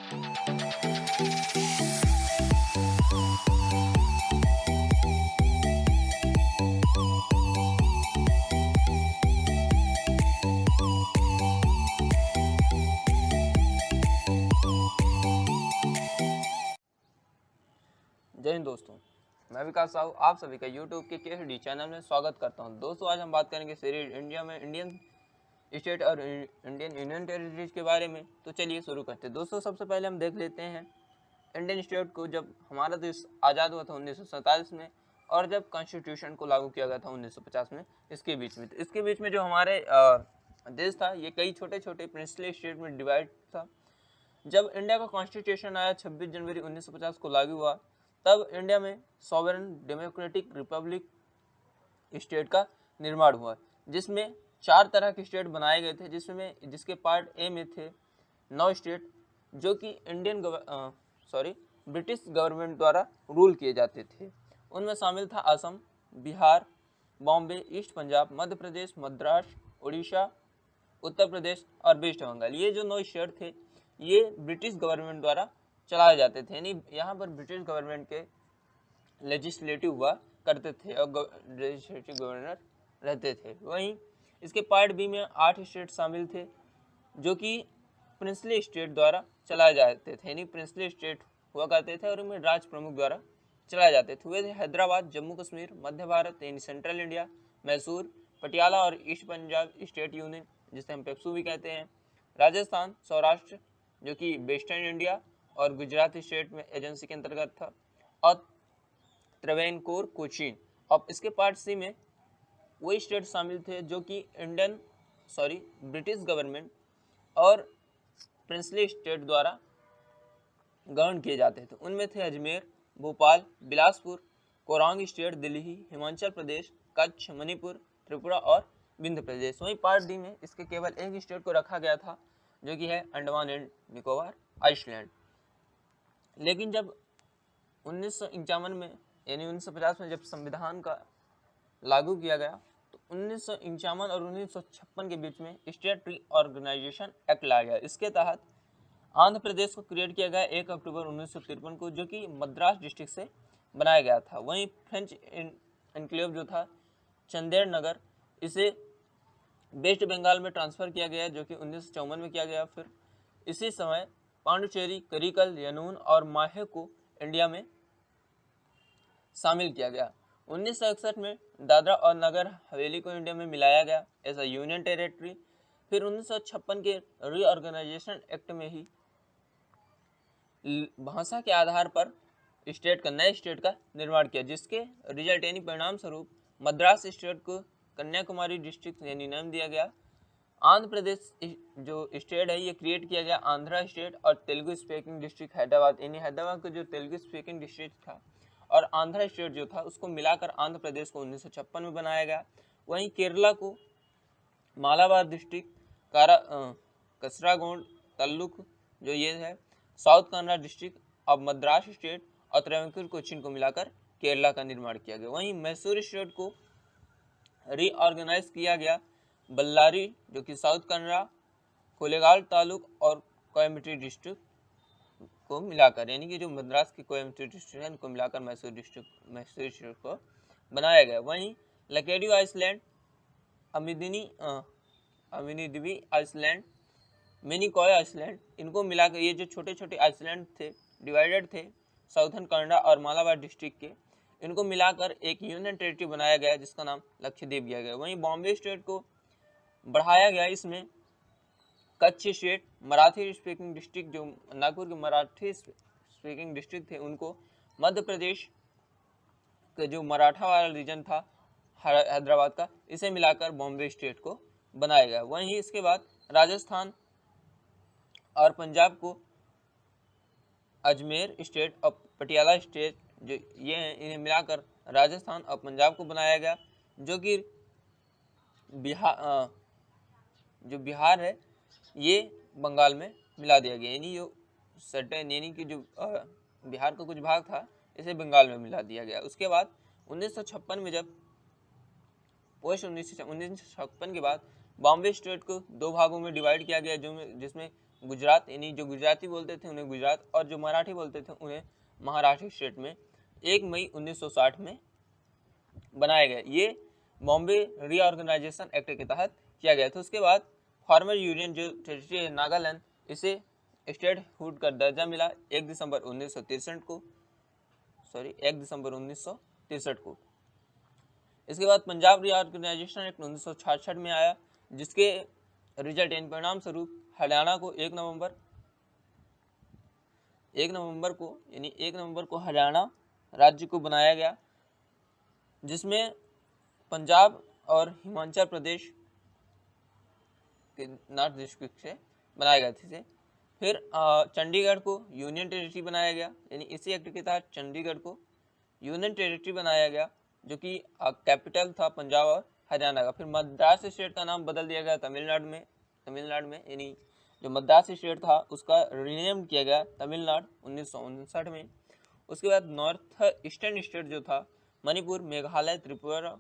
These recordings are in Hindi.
जय हिंद दोस्तों, मैं विकास साहू आप सभी का यूट्यूब के KSD चैनल में स्वागत करता हूं। दोस्तों, आज हम बात करेंगे सीरीज इंडिया में इंडियन स्टेट और इंडियन यूनियन टेरिटरीज के बारे में। तो चलिए शुरू करते हैं। दोस्तों, सबसे पहले हम देख लेते हैं इंडियन स्टेट को जब हमारा देश आज़ाद हुआ था 1947 में, और जब कॉन्स्टिट्यूशन को लागू किया गया था 1950 में। इसके बीच में जो हमारे देश था, ये कई छोटे छोटे प्रिंसली स्टेट में डिवाइड था। जब इंडिया का कॉन्स्टिट्यूशन आया 26 जनवरी 1950 को लागू हुआ, तब इंडिया में सॉवरेन डेमोक्रेटिक रिपब्लिक स्टेट का निर्माण हुआ, जिसमें 4 तरह के स्टेट बनाए गए थे, जिसके पार्ट ए में थे 9 स्टेट जो कि ब्रिटिश गवर्नमेंट द्वारा रूल किए जाते थे। उनमें शामिल था असम, बिहार, बॉम्बे, ईस्ट पंजाब, मध्य प्रदेश, मद्रास, उड़ीसा, उत्तर प्रदेश और वेस्ट बंगाल। ये जो 9 स्टेट थे, ये ब्रिटिश गवर्नमेंट द्वारा चलाए जाते थे, यानी यहाँ पर ब्रिटिश गवर्नमेंट के लेजिस्लेटिव हुआ करते थे और लेजिस्लेटिव गवर्नर रहते थे। वहीं इसके पार्ट बी में 8 स्टेट शामिल थे जो कि प्रिंसली स्टेट द्वारा चलाए जाते थे, यानी प्रिंसली स्टेट हुआ करते थे और उनमें राज प्रमुख द्वारा चलाए जाते थे। वे थे हैदराबाद, जम्मू कश्मीर, मध्य भारत यानी सेंट्रल इंडिया, मैसूर, पटियाला और ईस्ट पंजाब स्टेट यूनियन जिसे हम पेप्सू भी कहते हैं, राजस्थान, सौराष्ट्र जो कि वेस्टर्न इंडिया और गुजरात स्टेट में एजेंसी के अंतर्गत था, और त्रावणकोर, कोचीन। अब इसके पार्ट सी में वही स्टेट शामिल थे जो कि ब्रिटिश गवर्नमेंट और प्रिंसली स्टेट द्वारा गवर्न किए जाते थे। उनमें थे अजमेर, भोपाल, बिलासपुर, कोरांग स्टेट, दिल्ली, हिमाचल प्रदेश, कच्छ, मणिपुर, त्रिपुरा और विंध्य प्रदेश। वहीं पार्ट डी में इसके केवल एक स्टेट को रखा गया था जो कि है अंडमान एंड निकोबार आइसलैंड। लेकिन जब 1951 में यानी 1950 में जब संविधान का लागू किया गया, तो 1951 और 1956 के बीच में स्टेट रीऑर्गेनाइजेशन एक्ट लाया गया। इसके तहत आंध्र प्रदेश को क्रिएट किया गया 1 अक्टूबर 1953 को, जो कि मद्रास डिस्ट्रिक्ट से बनाया गया था। वहीं फ्रेंच एनक्लेव जो था चंदेर नगर, इसे वेस्ट बंगाल में ट्रांसफ़र किया गया जो कि 1954 में किया गया। फिर इसी समय पांडुचेरी, करिकल, यनून और माहे को इंडिया में शामिल किया गया। 1961 में दादरा और नगर हवेली को इंडिया में मिलाया गया एज अ यूनियन टेरिटरी। फिर 1956 के रीऑर्गेनाइजेशन एक्ट में ही भाषा के आधार पर नए स्टेट का निर्माण किया, जिसके रिजल्ट यानी परिणाम स्वरूप मद्रास स्टेट को कन्याकुमारी डिस्ट्रिक्ट यानी नाम दिया गया। आंध्र प्रदेश जो स्टेट है ये क्रिएट किया गया आंध्रा स्टेट, और तेलुगु स्पीकिंग डिस्ट्रिक्ट हैदराबाद, यानी हैदराबाद का जो तेलुगु स्पीकिंग डिस्ट्रिक्ट था और आंध्रा स्टेट जो था उसको मिलाकर आंध्र प्रदेश को 1956 में बनाया गया। वहीं केरला को मालाबार डिस्ट्रिक्ट, कसरागोंड तल्लुक जो ये है, साउथ कन्नड़ा डिस्ट्रिक्ट अब मद्रास स्टेट और त्रावणकोर, कोचीन को मिलाकर केरला का निर्माण किया गया। वहीं मैसूर स्टेट को रीऑर्गेनाइज किया गया बल्लारी जो कि साउथ कन्नड़ा, कोलेगाल तालुक और कोयम्बटूर डिस्ट्रिक्ट को मिलाकर, यानी कि जो मद्रास की कोयम्बटूर डिस्ट्रिक्ट है उनको मिलाकर मैसूर डिस्ट्रिक्ट को बनाया गया। वहीं लकेडियो आइसलैंड, अमिनिदिवी आइसलैंड, मिनिकॉय आइसलैंड, इनको मिलाकर ये जो छोटे छोटे आइसलैंड थे, डिवाइडेड थे साउथर्न कनाडा और मालाबार डिस्ट्रिक्ट के, इनको मिलाकर एक यूनियन टेरिटरी बनाया गया जिसका नाम लक्षद्वीप दिया गया। वहीं बॉम्बे स्टेट को बढ़ाया गया, इसमें Kutch state, Marathi speaking district जो नागपुर के मराठी स्पीकिंग डिस्ट्रिक्ट थे उनको, मध्य प्रदेश के जो मराठा वाला रीजन था हैदराबाद का, इसे मिलाकर बॉम्बे स्टेट को बनाया गया। वहीं इसके बाद राजस्थान और पंजाब को अजमेर स्टेट और पटियाला स्टेट जो ये हैं, इन्हें मिलाकर राजस्थान और पंजाब को बनाया गया, जो कि बिहार है ये बंगाल में मिला दिया गया, यानी जो सर्टेन यानी कि जो बिहार का कुछ भाग था इसे बंगाल में मिला दिया गया। उसके बाद 1956 में जब पोस्ट 1956 के बाद बॉम्बे स्टेट को 2 भागों में डिवाइड किया गया, जिसमें गुजरात, यानी जो गुजराती बोलते थे उन्हें गुजरात और जो मराठी बोलते थे उन्हें महाराष्ट्र स्टेट में 1 मई 1960 में बनाया गया। ये बॉम्बे रीऑर्गेनाइजेशन एक्ट के तहत किया गया था। उसके बाद फॉर्मर यूनियन जो टेरिटरी है नागालैंड, इसे स्टेट हुड का दर्जा मिला 1 दिसंबर 1963 को, 1 दिसंबर 1963 को। इसके बाद पंजाब रीऑर्गेनाइजेशन एक्ट 1966 में आया, जिसके रिजल्ट इन परिणाम स्वरूप हरियाणा को 1 नवंबर को हरियाणा राज्य को बनाया गया, जिसमें पंजाब और हिमाचल प्रदेश के नॉर्थ डिस्ट्रिक्ट से बनाया गया था। फिर चंडीगढ़ को यूनियन टेरिटरी बनाया गया, यानी इसी एक्ट के तहत चंडीगढ़ को यूनियन टेरिटरी बनाया गया, जो कि कैपिटल था पंजाब और हरियाणा का। फिर मद्रास स्टेट का नाम बदल दिया गया तमिलनाडु में, यानी जो मद्रास स्टेट था उसका रीनेम किया गया तमिलनाडु 1959 में। उसके बाद नॉर्थ ईस्टर्न स्टेट जो था मणिपुर, मेघालय, त्रिपुरा,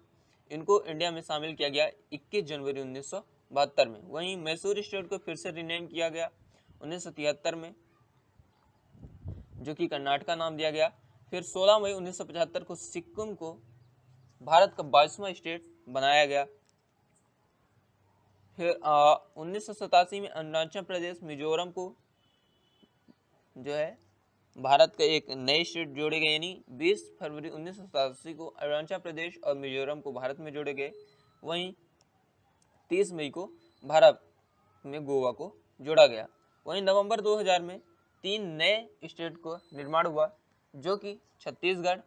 इनको इंडिया में शामिल किया गया 21 जनवरी 1972 में। वहीं मैसूर स्टेट को फिर से रीनेम किया गया 1973 में, जो कि कर्नाटका नाम दिया गया। फिर 16 मई 1975 को सिक्किम को भारत का 22वां स्टेट बनाया गया। फिर 1987 में अरुणाचल प्रदेश, मिजोरम को जो है भारत का एक नए स्टेट जोड़े गए, यानी 20 फरवरी 1987 को अरुणाचल प्रदेश और मिजोरम को भारत में जोड़े गए। वहीं 30 मई को भारत में गोवा को जोड़ा गया। वहीं नवंबर 2000 में 3 नए स्टेट को निर्माण हुआ, जो कि छत्तीसगढ़,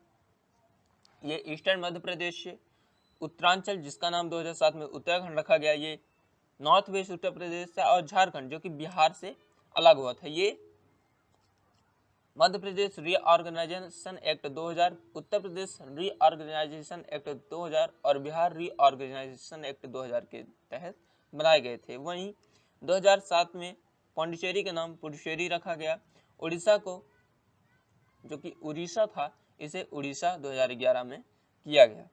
ये ईस्टर्न मध्य प्रदेश से, उत्तरांचल जिसका नाम 2007 में उत्तराखंड रखा गया, ये नॉर्थ वेस्ट उत्तर प्रदेश से, और झारखंड जो कि बिहार से अलग हुआ था। ये Madhya Pradesh reorganisation act 2000, Uttar Pradesh reorganisation act 2000 और बिहार रीऑर्गेनाइजेशन एक्ट 2000 के तहत बनाए गए थे। वहीं 2007 में पांडिचेरी का नाम पुडुचेरी रखा गया। उड़ीसा को, जो कि उड़ीसा था, इसे उड़ीसा 2011 में किया गया।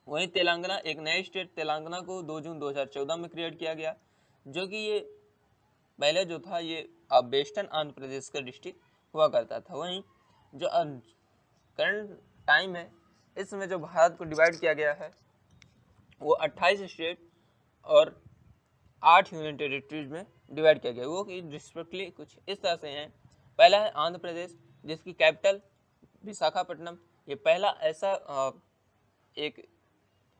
वहीं तेलंगाना, एक नए स्टेट तेलंगाना को 2 जून 2014 में क्रिएट किया गया, जो कि ये पहले जो था ये वेस्टर्न आंध्र प्रदेश का डिस्ट्रिक्ट हुआ करता था। वहीं जो करंट टाइम है, इस समय जो भारत को डिवाइड किया गया है वो 28 स्टेट और 8 यूनियन टेरिटरीज में डिवाइड किया गया। वो कि रिस्पेक्टली कुछ इस तरह से हैं। पहला है आंध्र प्रदेश, जिसकी कैपिटल विशाखापट्टनम। ये पहला ऐसा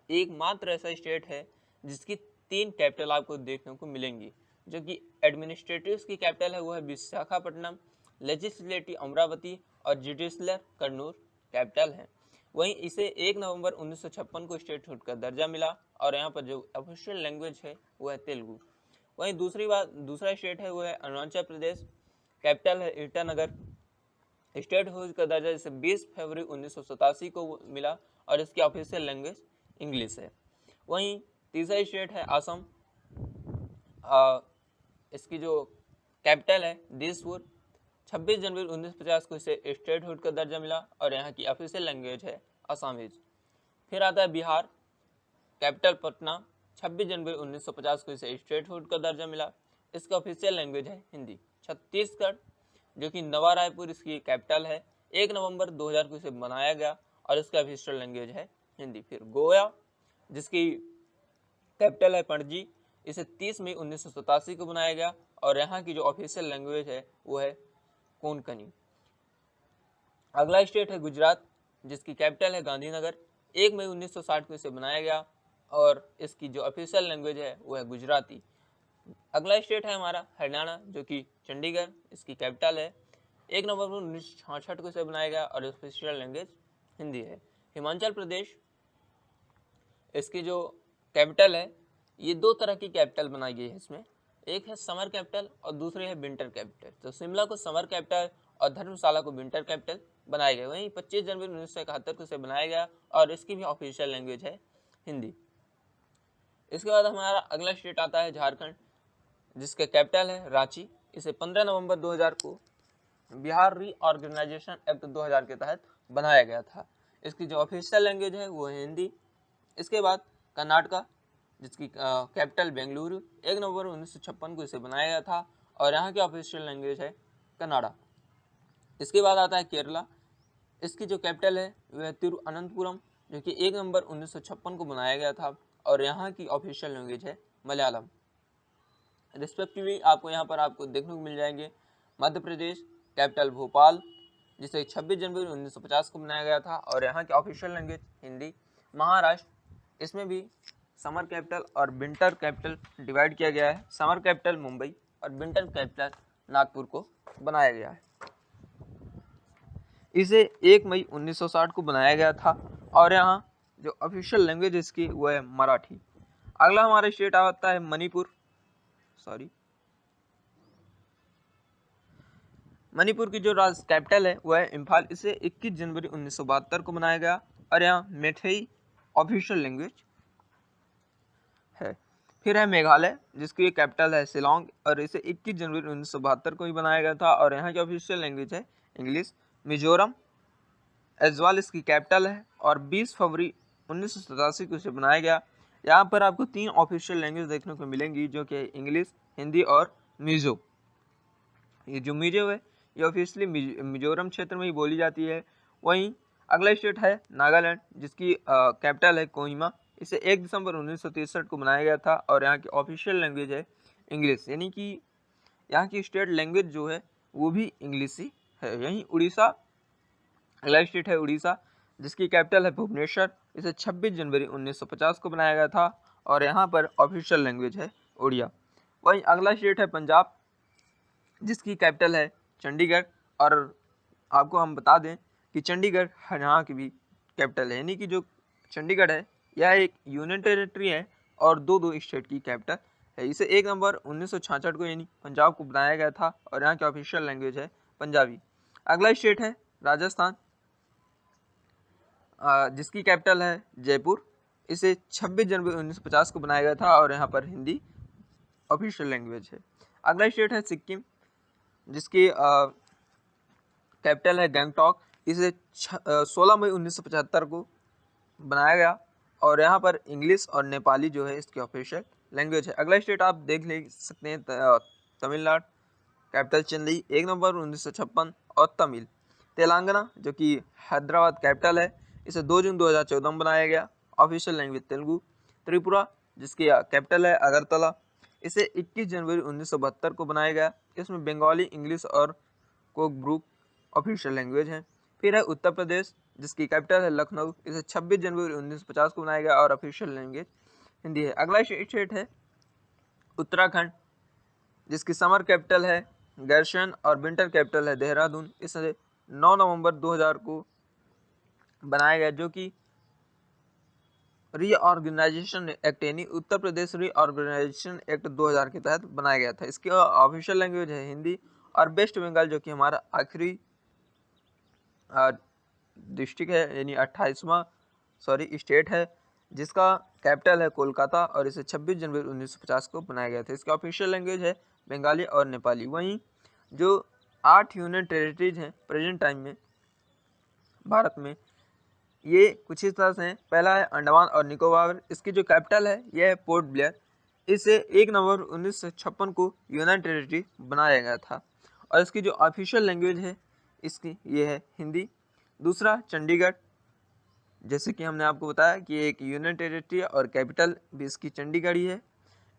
एकमात्र ऐसा स्टेट है जिसकी 3 कैपिटल आपको देखने को मिलेंगी, जो कि एडमिनिस्ट्रेटिव की कैपिटल है वो है विशाखापट्टनम, लेजिस्लेटिव अमरावती और जुडिशल कन्नूर कैपिटल है। वहीं इसे 1 नवंबर 1956 को स्टेटहुड का दर्जा मिला और यहाँ पर जो ऑफिशियल लैंग्वेज है वो है तेलुगु। वहीं दूसरा स्टेट है वो है अरुणाचल प्रदेश, कैपिटल है ईटानगर। स्टेटहुड का दर्जा इसे 20 फरवरी 1987 को मिला और इसकी ऑफिशियल लैंग्वेज इंग्लिश है। वहीं तीसरा स्टेट है असम, इसकी जो कैपिटल है दिसपुर। 26 जनवरी 1950 को इसे स्टेटहुड का दर्जा मिला और यहाँ की ऑफिशियल लैंग्वेज है असमीज। फिर आता है बिहार, कैपिटल पटना। 26 जनवरी 1950 को इसे स्टेटहुड का दर्जा मिला, इसका ऑफिशियल लैंग्वेज है हिंदी। छत्तीसगढ़, जो कि नवा रायपुर इसकी कैपिटल है, 1 नवंबर 2000 को इसे बनाया गया और इसका ऑफिशियल लैंग्वेज है हिंदी। फिर गोवा, जिसकी कैपिटल है पणजी, इसे 30 मई 1987 को बनाया गया और यहाँ की जो ऑफिशियल लैंग्वेज है वो है कोंकणी। अगला स्टेट है गुजरात, जिसकी कैपिटल है गांधीनगर। 1 मई 1960 को इसे बनाया गया और इसकी जो ऑफिशियल लैंग्वेज है वो है गुजराती। अगला स्टेट है हमारा हरियाणा, जो कि चंडीगढ़ इसकी कैपिटल है। 1 नवंबर 1966 को इसे बनाया गया और ऑफिशियल लैंग्वेज हिंदी है। हिमाचल प्रदेश, इसकी जो कैपिटल है, ये 2 तरह की कैपिटल बनाई गई है इसमें, एक है समर कैपिटल और दूसरी है विंटर कैपिटल। तो शिमला को समर कैपिटल और धर्मशाला को विंटर कैपिटल बनाया गया। वहीं 25 जनवरी 1971 को इसे बनाया गया और इसकी भी ऑफिशियल लैंग्वेज है हिंदी। इसके बाद हमारा अगला स्टेट आता है झारखंड, जिसके कैपिटल है रांची। इसे 15 नवंबर 2000 को बिहार रीऑर्गेनाइजेशन एक्ट 2000 के तहत बनाया गया था। इसकी जो ऑफिशियल लैंग्वेज है वो है हिंदी। इसके बाद कर्नाटका, जिसकी कैपिटल बेंगलुरु, 1 नवंबर 1956 को इसे बनाया गया था और यहाँ की ऑफिशियल लैंग्वेज है कन्नड़ा। इसके बाद आता है केरला। इसकी जो कैपिटल है वह है तिरुअनंतपुरम, जो कि 1 नवंबर 1956 को बनाया गया था, और यहाँ की ऑफिशियल लैंग्वेज है मलयालम। रिस्पेक्टिवली आपको यहाँ पर आपको देखने को मिल जाएंगे मध्य प्रदेश, कैपिटल भोपाल, जिसे 26 जनवरी 1950 को बनाया गया था, और यहाँ की ऑफिशियल लैंग्वेज हिंदी। महाराष्ट्र, इसमें भी समर कैपिटल और विंटर कैपिटल डिवाइड किया गया है। समर कैपिटल मुंबई और विंटर कैपिटल नागपुर को बनाया गया है। इसे 1 मई 1960 को बनाया गया था, और यहाँ जो ऑफिशियल लैंग्वेज इसकी वो है मराठी। अगला हमारा स्टेट आता है मणिपुर। मणिपुर की जो राज्य कैपिटल है वह है इम्फाल। इसे 21 जनवरी 1972 को बनाया गया, और यहाँ मैथई ऑफिशियल लैंग्वेज है। फिर है मेघालय, जिसकी कैपिटल है शिलोंग, और इसे 21 जनवरी 1972 को ही बनाया गया था, और यहाँ की ऑफिशियल लैंग्वेज है इंग्लिश। मिजोरम एजवाल इसकी कैपिटल है, और 20 फरवरी 1987 को इसे बनाया गया। यहाँ पर आपको 3 ऑफिशियल लैंग्वेज देखने को मिलेंगी, जो कि इंग्लिश, हिंदी और मिजो। ये जो मिजो है ये ऑफिशियली मिजोरम क्षेत्र में ही बोली जाती है। वहीं अगला स्टेट है नागालैंड, जिसकी कैपिटल है कोहिमा। इसे 1 दिसंबर 1963 को बनाया गया था, और यहाँ की ऑफिशियल लैंग्वेज है इंग्लिश, यानी कि यहाँ की स्टेट लैंग्वेज जो है वो भी इंग्लिश ही है। यहीं उड़ीसा, अगला स्टेट है उड़ीसा, जिसकी कैपिटल है भुवनेश्वर। इसे 26 जनवरी 1950 को बनाया गया था, और यहाँ पर ऑफिशियल लैंग्वेज है उड़िया। वहीं अगला स्टेट है पंजाब, जिसकी कैपिटल है चंडीगढ़, और आपको हम बता दें कि चंडीगढ़ यहाँ की भी कैपिटल है, यानी कि जो चंडीगढ़ है यह एक यूनियन टेरिटरी है और दो स्टेट की कैपिटल है। इसे 1 नवंबर 1966 को यानी पंजाब को बनाया गया था, और यहाँ की ऑफिशियल लैंग्वेज है पंजाबी। अगला स्टेट है राजस्थान, जिसकी कैपिटल है जयपुर। इसे 26 जनवरी 1950 को बनाया गया था, और यहाँ पर हिंदी ऑफिशियल लैंग्वेज है। अगला स्टेट है सिक्किम, जिसकी कैपिटल है गैंगटॉक। इसे 16 मई 1975 को बनाया गया, और यहाँ पर इंग्लिश और नेपाली जो है इसकी ऑफिशियल लैंग्वेज है। अगला स्टेट आप देख ले सकते हैं तमिलनाडु, कैपिटल चेन्नई, 1 नवंबर 1956, और तमिल। तेलंगाना, जो कि हैदराबाद कैपिटल है, इसे 2 जून 2014 में बनाया गया, ऑफिशियल लैंग्वेज तेलुगु। त्रिपुरा, जिसकी कैपिटल है अगरतला, इसे 21 जनवरी 1972 को बनाया गया। इसमें बंगाली, इंग्लिश और कोकब्रूक ऑफिशियल लैंग्वेज है। फिर है उत्तर प्रदेश, जिसकी कैपिटल है लखनऊ। इसे 26 जनवरी 1950 को बनाया गया, और ऑफिशियल लैंग्वेज हिंदी है। अगला स्टेट है उत्तराखंड, जिसकी समर कैपिटल है गैरसैंण और विंटर कैपिटल है देहरादून। इसे 9 नवंबर 2000 को बनाया गया, जो कि रीऑर्गेनाइजेशन एक्ट यानी उत्तर प्रदेश रीऑर्गेनाइजेशन एक्ट 2000 के तहत बनाया गया था। इसकी ऑफिशियल लैंग्वेज है हिंदी। और वेस्ट बंगाल, जो कि हमारा आखिरी डिस्ट्रिक्ट है यानी 28वां स्टेट है, जिसका कैपिटल है कोलकाता, और इसे 26 जनवरी 1950 को बनाया गया था। इसकी ऑफिशियल लैंग्वेज है बंगाली और नेपाली। वहीं जो 8 यूनियन टेरिटरीज हैं प्रेजेंट टाइम में भारत में, ये कुछ इस तरह से हैं। पहला है अंडमान और निकोबार, इसकी जो कैपिटल है यह है पोर्ट ब्लेयर। इसे 1 नवंबर 1956 को यूनियन टेरिटरी बनाया गया था, और इसकी जो ऑफिशियल लैंग्वेज है इसकी ये है हिंदी। दूसरा चंडीगढ़, जैसे कि हमने आपको बताया कि एक यूनियन टेरिटरी है और कैपिटल भी इसकी चंडीगढ़ ही है।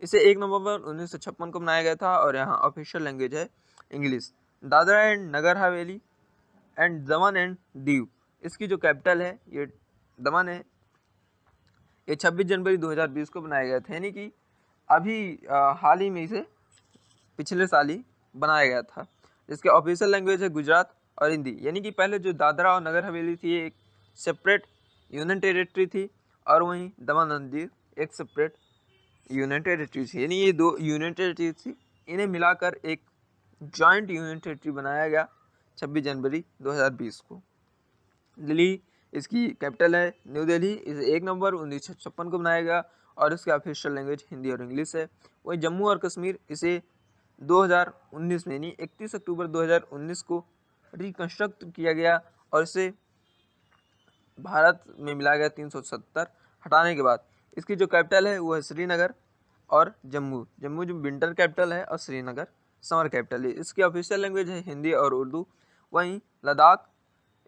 इसे 1 नवंबर 1956 को बनाया गया था, और यहाँ ऑफिशियल लैंग्वेज है English. Dadra and Nagar Haveli and Daman and Diu, इसकी जो कैपिटल है ये दमन है। ये 26 जनवरी 2020 को बनाया गया था, यानी कि अभी हाल ही में इसे पिछले साल ही बनाया गया था। इसके ऑफिशियल लैंग्वेज है गुजरात और हिंदी, यानी कि पहले जो दादरा और नगर हवेली थी ये एक सेपरेट यूनियन टेरिटरी थी, और वहीं दमन एंड दीव एक सेपरेट यूनियन टेरिटरी थी, यानी ये 2 यूनियन टेरिटरी थी। इन्हें मिलाकर एक जॉइंट यूनियन टेरिटरी बनाया गया 26 जनवरी 2020 को। दिल्ली, इसकी कैपिटल है न्यू दिल्ली। इसे 1 नवंबर 1956 को बनाया गया, और इसका ऑफिशियल लैंग्वेज हिंदी और इंग्लिश है। वहीं जम्मू और कश्मीर, इसे 2019 में यानी 31 अक्टूबर 2019 को रिकंस्ट्रक्ट किया गया, और इसे भारत में मिला गया 370 हटाने के बाद। इसकी जो कैपिटल है वो है श्रीनगर, और जम्मू जो विंटर कैपिटल है, और श्रीनगर समर कैपिटल है। इसकी ऑफिशियल लैंग्वेज है हिंदी और उर्दू। वहीं लद्दाख,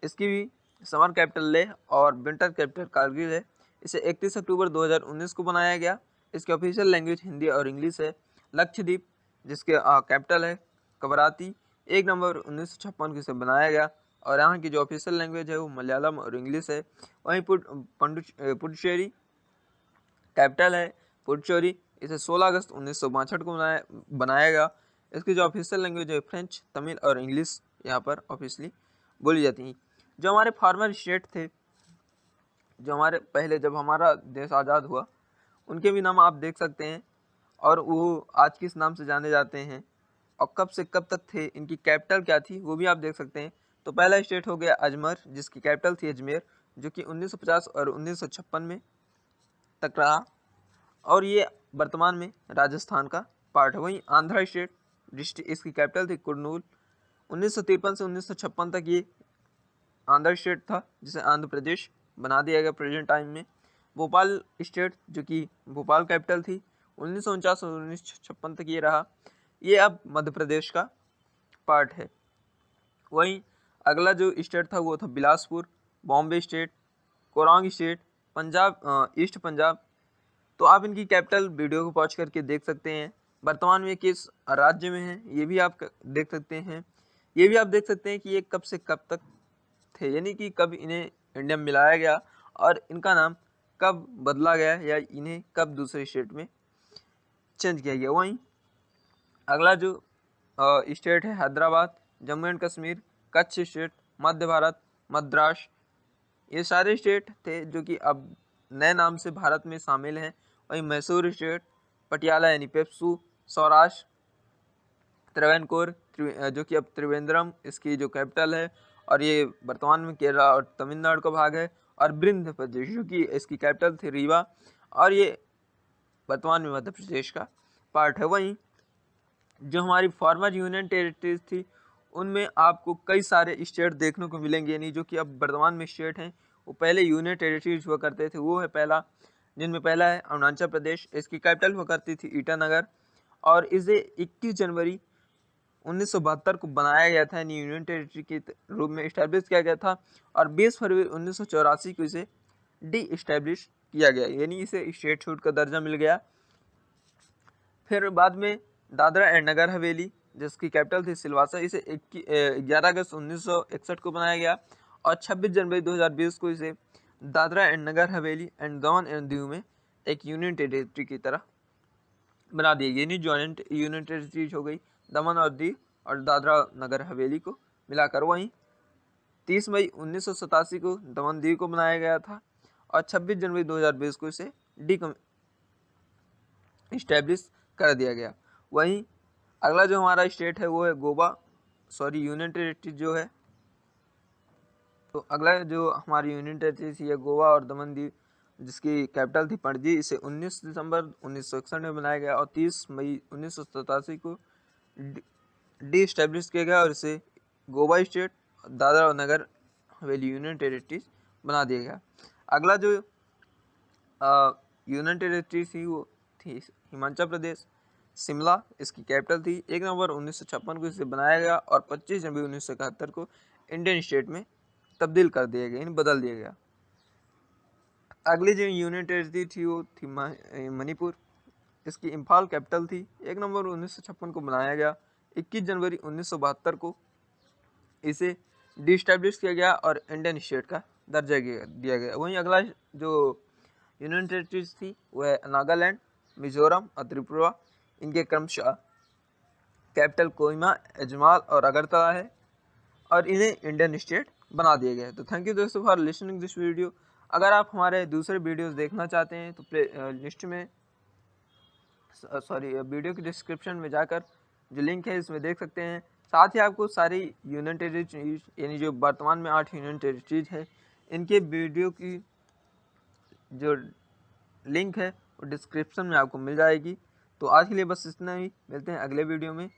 इसकी भी समर कैपिटल लेह और विंटर कैपिटल कारगिल है। इसे 31 अक्टूबर 2019 को बनाया गया। इसकी ऑफिशियल लैंग्वेज हिंदी और इंग्लिश है। लक्षद्वीप, जिसके कैपिटल है कवराती, 1 नवंबर 1956 को इसे बनाया गया और यहाँ की जो ऑफिशियल लैंग्वेज है वो मलयालम और इंग्लिश है। वहीं पुडुचेरी, कैपिटल है पुडुचेरी, इसे 16 अगस्त 1962 को बनाया गया। इसकी जो ऑफिशियल लैंग्वेज है फ्रेंच, तमिल और इंग्लिश यहाँ पर ऑफिशियली बोली जाती हैं। जो हमारे फार्मर स्टेट थे, जो हमारे पहले जब हमारा देश आज़ाद हुआ, उनके भी नाम आप देख सकते हैं और वो आज किस नाम से जाने जाते हैं और कब से कब तक थे, इनकी कैपिटल क्या थी वो भी आप देख सकते हैं। तो पहला स्टेट हो गया अजमेर, जिसकी कैपिटल थी अजमेर, जो कि 1950 और 1956 में तक रहा और ये वर्तमान में राजस्थान का पार्ट है। वहीं आंध्र स्टेट डिस्ट्रिक्ट, इसकी कैपिटल थी कुर्नूल। 1953 से 1956 तक ये आंध्र स्टेट था, जिसे आंध्र प्रदेश बना दिया गया प्रेजेंट टाइम में। भोपाल स्टेट, जो कि भोपाल कैपिटल थी, 1949 से 1956 तक ये रहा। ये अब मध्य प्रदेश का पार्ट है। वहीं अगला जो स्टेट था वो था Bilaspur, Bombay state, Korang state, Punjab, east Punjab. तो आप इनकी कैपिटल वीडियो को पॉज करके देख सकते हैं। वर्तमान में किस राज्य में है ये भी आप देख सकते हैं। ये भी आप देख सकते हैं कि ये कब से कब तक थे, यानी कि कब इन्हें इंडिया में मिलाया गया और इनका नाम कब बदला गया या इन्हें कब दूसरे स्टेट में चेंज किया गया। वहीं अगला जो स्टेट है हैदराबाद, जम्मू एंड कश्मीर, कच्छ स्टेट, मध्य भारत, मद्रास, ये सारे स्टेट थे जो कि अब नए नाम से भारत में शामिल हैं। वहीं मैसूर स्टेट, पटियाला यानी पेप्सू, सौराष्ट्र, त्रावणकोर, जो कि अब त्रिवेंद्रम इसकी जो कैपिटल है और ये वर्तमान में केरल और तमिलनाडु का भाग है, और विंध्य प्रदेश, जो कि इसकी कैपिटल थी रीवा और ये वर्तमान में मध्य प्रदेश का पार्ट है। वहीं जो हमारी फॉर्मर यूनियन टेरिटरीज थी उनमें आपको कई सारे स्टेट देखने को मिलेंगे, यानी जो कि अब वर्तमान में स्टेट हैं वो पहले यूनियन टेरिटरीज हुआ करते थे। वो है पहला, जिनमें पहला है अरुणाचल प्रदेश, इसकी कैपिटल हुआ करती थी ईटानगर और इसे 21 जनवरी 1972 को बनाया गया था, यानी यूनियन टेरिटरी के रूप में इस्टेब्लिश किया गया था और 20 फरवरी 1984 को इसे डी इस्टेब्लिश किया गया, यानी इसे स्टेट छूट का दर्जा मिल गया। फिर बाद में दादरा एंड नगर हवेली, जिसकी कैपिटल थी सिलवासा, इसे 11 अगस्त 1961 को बनाया गया और 26 जनवरी 2020 को इसे Dadra and Nagar Haveli and Daman and Diu में एक यूनियन टेरिटरी की तरह बना दिया गया, यानी जॉइंट यूनियन टेरिटरीज हो गई दमन और दीव और दादरा नगर हवेली को मिलाकर। वहीं 30 मई 1987 को दमन दीव को बनाया गया था और 26 जनवरी 2020 को इसे इस्टेब्लिश कर दिया गया। वहीं अगला जो हमारा स्टेट है वो है गोवा, यूनियन टेरिटरी जो है। तो अगला जो हमारी यूनियन टेरिटरी थी है गोवा और दमन दीव, जिसकी कैपिटल थी पणजी। इसे 19 दिसंबर 1961 में बनाया गया और 30 मई 1987 को डी इस्टेब्लिश किया गया और इसे गोवा स्टेट, दादरा और नगर हवेली यूनियन टेरिटरीज बना दिया गया। अगला जो यूनियन टेरिटरी थी वो थी हिमाचल प्रदेश, शिमला इसकी कैपिटल थी। 1 नवंबर 1956 को इसे बनाया गया और 25 जनवरी 1971 को इंडियन स्टेट में तब्दील कर दिया गया, यानी बदल दिया गया। अगली जो यूनियन टेरिटरी थी वो थी मणिपुर, इसकी इम्फाल कैपिटल थी। 1 नवंबर 1956 को बनाया गया। 21 जनवरी 1972 को इसे डिस्टैब्लिश किया गया और इंडियन स्टेट का दर्जा दिया गया। वहीं अगला जो यूनियन टेरिटरीज थी वह है नागालैंड, मिजोरम और त्रिपुरा। इनके क्रमशः कैपिटल कोहिमा, अजमाल और अगरतला है और इन्हें इंडियन स्टेट बना दिया गया है। तो थैंक यू दोस्तों फॉर लिसनिंग दिस वीडियो। अगर आप हमारे दूसरे वीडियोस देखना चाहते हैं तो लिस्ट में वीडियो की डिस्क्रिप्शन में जाकर जो लिंक है इसमें देख सकते हैं। साथ ही आपको सारी यूनियन टेरिटरीज, यानी जो वर्तमान में 8 यूनियन टेरिटरीज है, इनके वीडियो की जो लिंक है वो डिस्क्रिप्शन में आपको मिल जाएगी। तो आज के लिए बस इतना ही, मिलते हैं अगले वीडियो में।